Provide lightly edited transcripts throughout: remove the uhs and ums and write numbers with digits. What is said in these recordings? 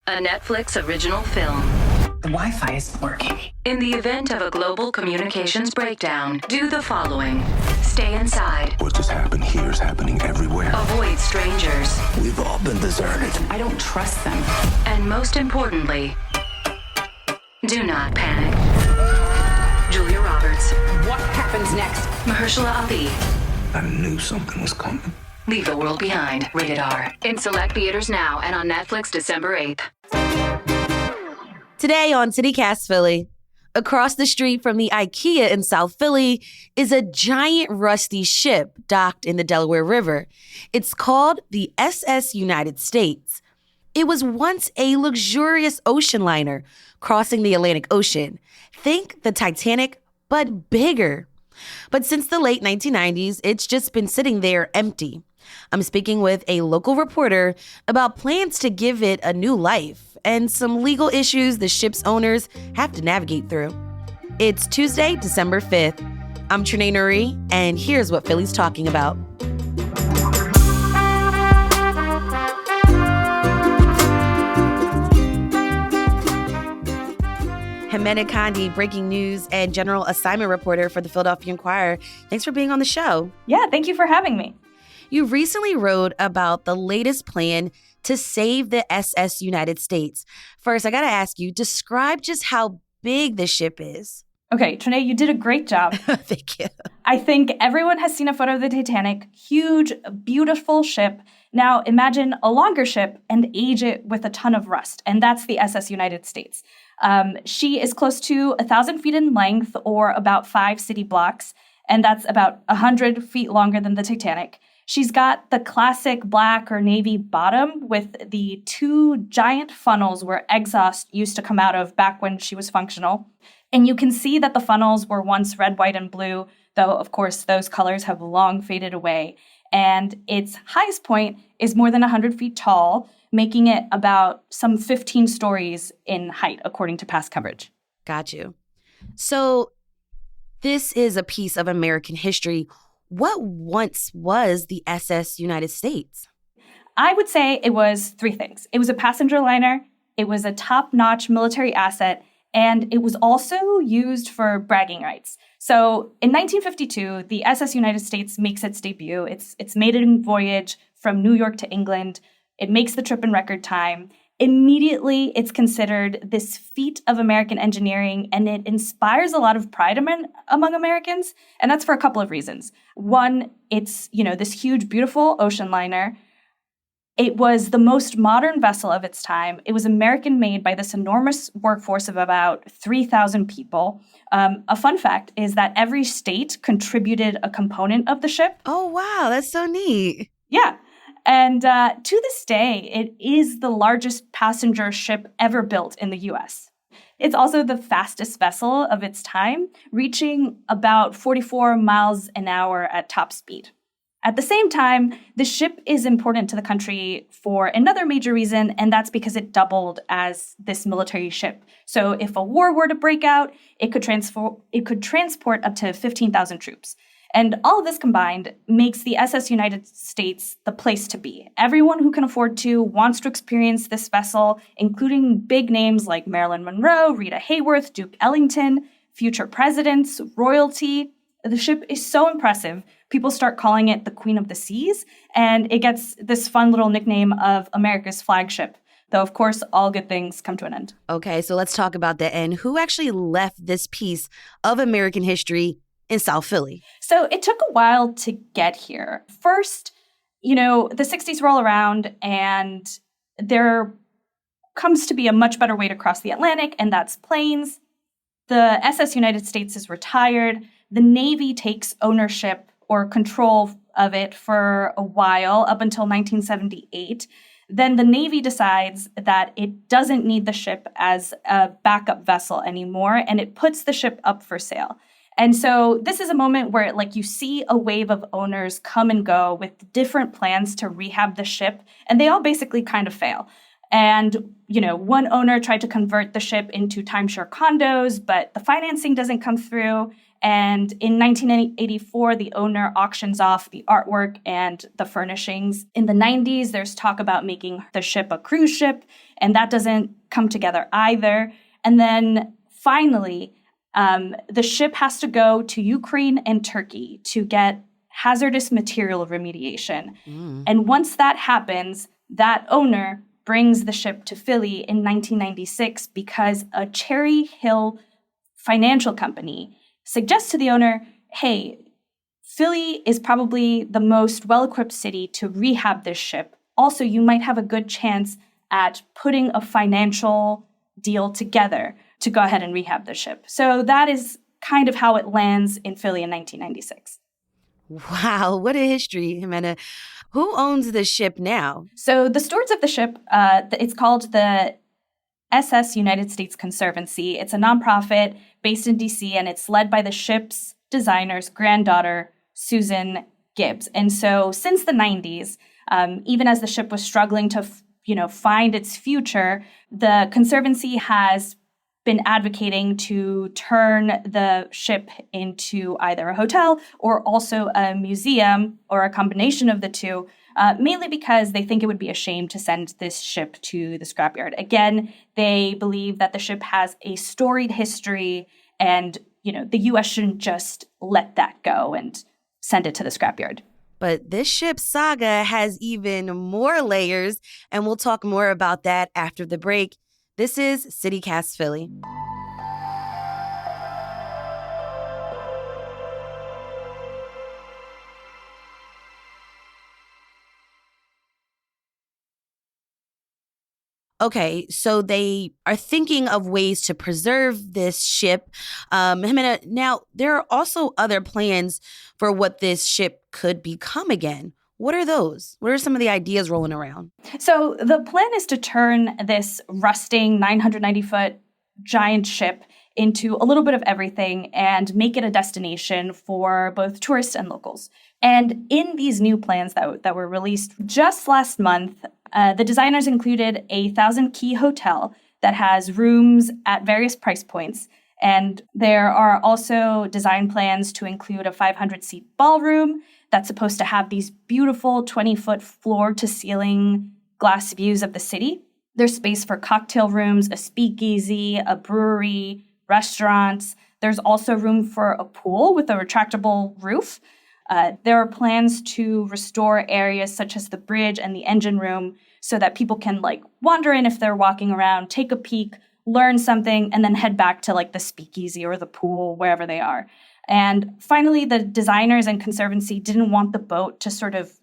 a Netflix original film. The Wi-Fi isn't working. In the event of a global communications breakdown, do the following. Stay inside. What just happened here is happening everywhere. Avoid strangers. We've all been deserted. I don't trust them. And most importantly, do not panic. Julia Roberts. What happens next? Mahershala Ali. I knew something was coming. Leave the World Behind. Rated R. In select theaters now and on Netflix December 8th. Today on CityCast Philly, across the street from the Ikea in South Philly is a giant rusty ship docked in the Delaware River. It's called the SS United States. It was once a luxurious ocean liner crossing the Atlantic Ocean. Think the Titanic, but bigger. But since the late 1990s, it's just been sitting there empty. I'm speaking with a local reporter about plans to give it a new life and some legal issues the ship's owners have to navigate through. It's Tuesday, December 5th. I'm Trinae Nuri, and here's what Philly's talking about. Jimena Condi, breaking news and general assignment reporter for the Philadelphia Inquirer. Thanks for being on the show. Yeah, thank you for having me. You recently wrote about the latest plan to save the SS United States. First, I got to ask you, describe just how big the ship is. Okay, Trinae, you did a great job. Thank you. I think everyone has seen a photo of the Titanic. Huge, beautiful ship. Now imagine a longer ship and age it with a ton of rust, and that's the SS United States. She is close to 1,000 feet in length, or about 5 city blocks, and that's about 100 feet longer than the Titanic. She's got the classic black or navy bottom with the 2 giant funnels where exhaust used to come out of back when she was functional. And you can see that the funnels were once red, white, and blue, though, of course, those colors have long faded away. And its highest point is more than 100 feet tall, making it about some 15 stories in height, according to past coverage. Got you. So this is a piece of American history. What once was the SS United States? I would say it was 3 things. It was a passenger liner, it was a top-notch military asset, and it was also used for bragging rights. So in 1952, the SS United States makes its debut. Its maiden voyage from New York to England. It makes the trip in record time. Immediately, it's considered this feat of American engineering, and it inspires a lot of pride among Americans, and that's for a couple of reasons. One, it's, this huge, beautiful ocean liner. It was the most modern vessel of its time. It was American-made by this enormous workforce of about 3,000 people. A fun fact is that every state contributed a component of the ship. Oh, wow, that's so neat. Yeah. And to this day, it is the largest passenger ship ever built in the U.S. It's also the fastest vessel of its time, reaching about 44 miles an hour at top speed. At the same time, the ship is important to the country for another major reason, and that's because it doubled as this military ship. So if a war were to break out, it could transport up to 15,000 troops. And all of this combined makes the SS United States the place to be. Everyone who can afford to wants to experience this vessel, including big names like Marilyn Monroe, Rita Hayworth, Duke Ellington, future presidents, royalty. The ship is so impressive, people start calling it the Queen of the Seas, and it gets this fun little nickname of America's flagship. Though, of course, all good things come to an end. Okay, so let's talk about the end. Who actually left this piece of American history in South Philly? So it took a while to get here. First, the 60s roll around and there comes to be a much better way to cross the Atlantic, and that's planes. The SS United States is retired. The Navy takes ownership or control of it for a while, up until 1978. Then the Navy decides that it doesn't need the ship as a backup vessel anymore, and it puts the ship up for sale. And so this is a moment where, you see a wave of owners come and go with different plans to rehab the ship, and they all basically kind of fail. And, one owner tried to convert the ship into timeshare condos, but the financing doesn't come through. And in 1984, the owner auctions off the artwork and the furnishings. In the 90s, there's talk about making the ship a cruise ship. And that doesn't come together either. And then finally, the ship has to go to Ukraine and Turkey to get hazardous material remediation. And once that happens, that owner brings the ship to Philly in 1996 because a Cherry Hill financial company suggests to the owner, hey, Philly is probably the most well-equipped city to rehab this ship. Also, you might have a good chance at putting a financial deal together to go ahead and rehab the ship. So that is kind of how it lands in Philly in 1996. Wow, what a history, Jimena. Who owns the ship now? So the stewards of the ship, it's called the SS United States Conservancy. It's a nonprofit based in D.C., and it's led by the ship's designer's granddaughter, Susan Gibbs. And so since the 90s, even as the ship was struggling to find its future, the Conservancy has been advocating to turn the ship into either a hotel or also a museum or a combination of the two, mainly because they think it would be a shame to send this ship to the scrapyard. Again, they believe that the ship has a storied history and, the U.S. shouldn't just let that go and send it to the scrapyard. But this ship's saga has even more layers, and we'll talk more about that after the break. This is CityCast Philly. Okay, so they are thinking of ways to preserve this ship. Jimena, now, there are also other plans for what this ship could become again. What are those? What are some of the ideas rolling around? So the plan is to turn this rusting 990-foot giant ship into a little bit of everything and make it a destination for both tourists and locals. And in these new plans that were released just last month, the designers included a 1,000-key hotel that has rooms at various price points. And there are also design plans to include a 500-seat ballroom that's supposed to have these beautiful 20-foot floor-to-ceiling glass views of the city. There's space for cocktail rooms, a speakeasy, a brewery, restaurants. There's also room for a pool with a retractable roof. There are plans to restore areas such as the bridge and the engine room so that people can wander in if they're walking around, take a peek, learn something, and then head back to the speakeasy or the pool, wherever they are. And finally, the designers and Conservancy didn't want the boat to sort of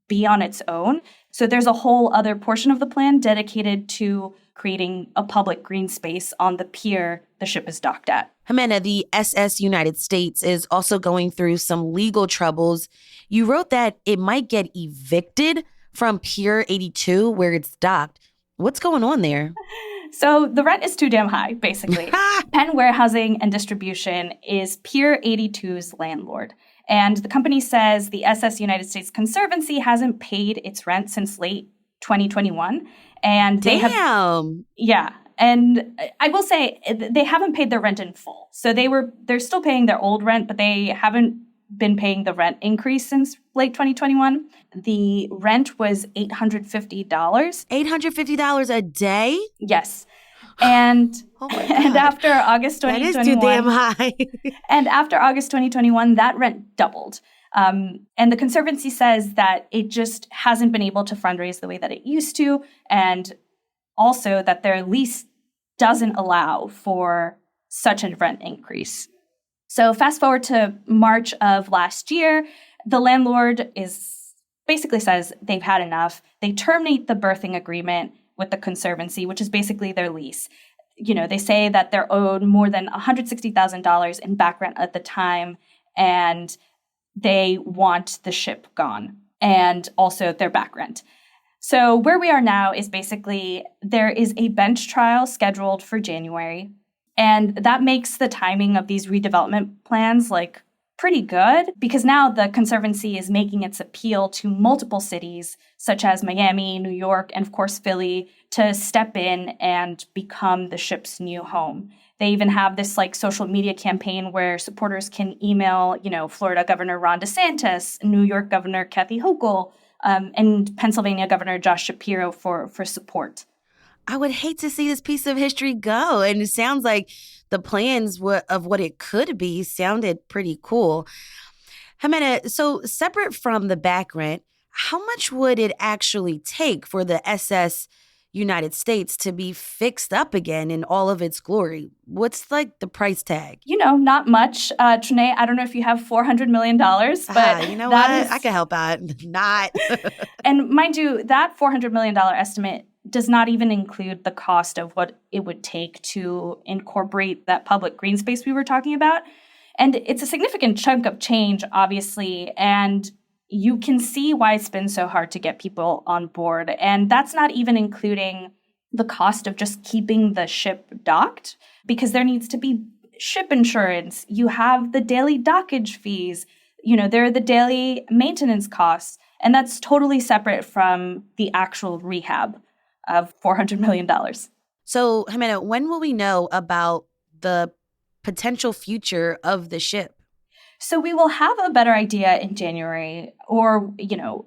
be on its own. So there's a whole other portion of the plan dedicated to creating a public green space on the pier the ship is docked at. Jimena, the SS United States is also going through some legal troubles. You wrote that it might get evicted from Pier 82 where it's docked. What's going on there? So the rent is too damn high, basically. Penn Warehousing and Distribution is Pier 82's landlord. And the company says the SS United States Conservancy hasn't paid its rent since late 2021. And they Yeah. And I will say they haven't paid their rent in full. So they're still paying their old rent, but they haven't been paying the rent increase since late 2021. The rent was $850. $850 a day? Yes. And oh my God. And after August 2021, that is too damn high. And after August 2021, that rent doubled. And the Conservancy says that it just hasn't been able to fundraise the way that it used to, and also that their lease doesn't allow for such a rent increase. So fast forward to March of last year, the landlord basically says they've had enough. They terminate the berthing agreement with the Conservancy, which is basically their lease. They say that they're owed more than $160,000 in back rent at the time, and they want the ship gone and also their back rent. So where we are now is basically there is a bench trial scheduled for January, and that makes the timing of these redevelopment plans pretty good, because now the Conservancy is making its appeal to multiple cities such as Miami, New York, and of course Philly to step in and become the ship's new home. They even have this social media campaign where supporters can email, Florida Governor Ron DeSantis, New York Governor Kathy Hochul, and Pennsylvania Governor Josh Shapiro for support. I would hate to see this piece of history go. And it sounds like the plans of what it could be sounded pretty cool. Jimena, so separate from the back rent, how much would it actually take for the SS United States to be fixed up again in all of its glory? What's like the price tag? Not much. Trinae, I don't know if you have $400 million, but you know what? I can help out. Not. And mind you, that $400 million estimate does not even include the cost of what it would take to incorporate that public green space we were talking about. And it's a significant chunk of change, obviously, and you can see why it's been so hard to get people on board. And that's not even including the cost of just keeping the ship docked, because there needs to be ship insurance. You have the daily dockage fees. There are the daily maintenance costs. And that's totally separate from the actual rehab of $400 million. So, Jimena, when will we know about the potential future of the ship? So we will have a better idea in January or,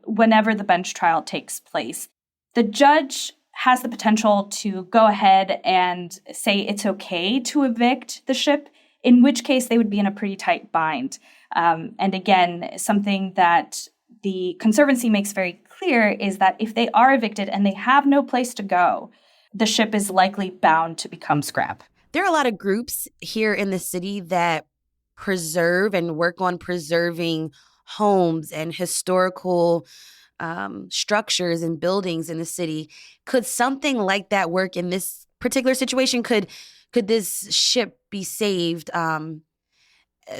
whenever the bench trial takes place. The judge has the potential to go ahead and say it's okay to evict the ship, in which case they would be in a pretty tight bind. And again, something that the Conservancy makes very clear is that if they are evicted and they have no place to go, the ship is likely bound to become scrap. There are a lot of groups here in the city that preserve and work on preserving homes and historical structures and buildings in the city. Could something like that work in this particular situation? Could this ship be saved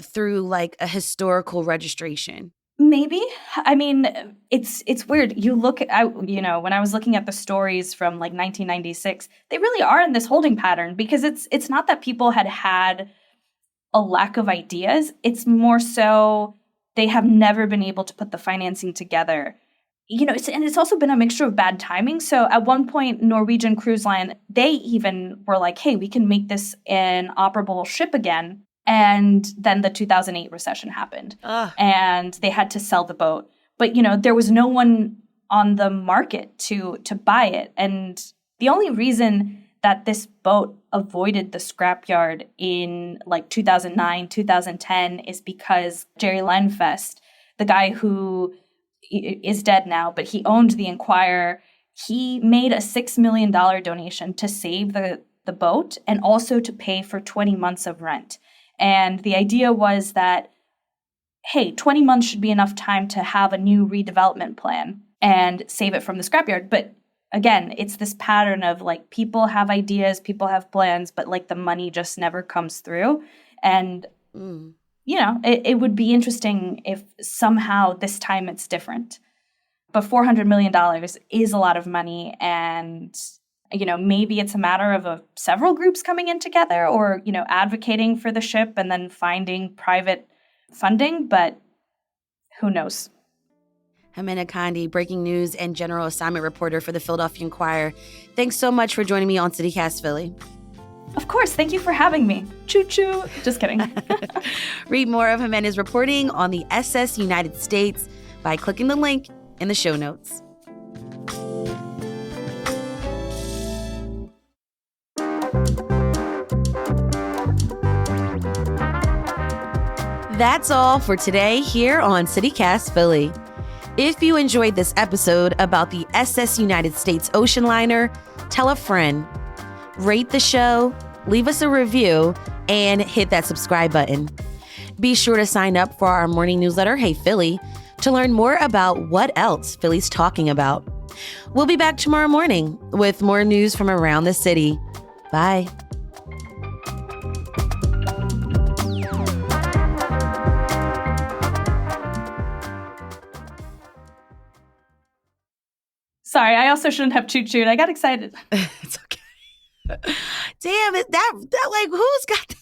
through like a historical registration? Maybe. I mean, it's weird. You look at, when I was looking at the stories from like 1996, they really are in this holding pattern, because it's not that people had a lack of ideas. It's more so they have never been able to put the financing together. And it's also been a mixture of bad timing. So at one point, Norwegian Cruise Line, they even were like, hey, we can make this an operable ship again. And then the 2008 recession happened. And they had to sell the boat. But, there was no one on the market to buy it. And the only reason that this boat avoided the scrapyard in like 2009, 2010 is because Jerry Lenfest, the guy who is dead now, but he owned the Inquirer, he made a $6 million donation to save the boat and also to pay for 20 months of rent. And the idea was that, hey, 20 months should be enough time to have a new redevelopment plan and save it from the scrapyard. But again, it's this pattern of like people have ideas, people have plans, but like the money just never comes through. And, it would be interesting if somehow this time it's different. But $400 million is a lot of money. And maybe it's a matter of several groups coming in together or, advocating for the ship and then finding private funding, but who knows? Jimena Condi, breaking news and general assignment reporter for the Philadelphia Inquirer. Thanks so much for joining me on CityCast Philly. Of course. Thank you for having me. Choo-choo. Just kidding. Read more of Jimena's reporting on the SS United States by clicking the link in the show notes. That's all for today here on CityCast Philly. If you enjoyed this episode about the SS United States ocean liner, tell a friend, rate the show, leave us a review, and hit that subscribe button. Be sure to sign up for our morning newsletter, Hey Philly, to learn more about what else Philly's talking about. We'll be back tomorrow morning with more news from around the city. Bye. Sorry, I also shouldn't have choo-chooed. I got excited. It's okay. Damn it, that like who's got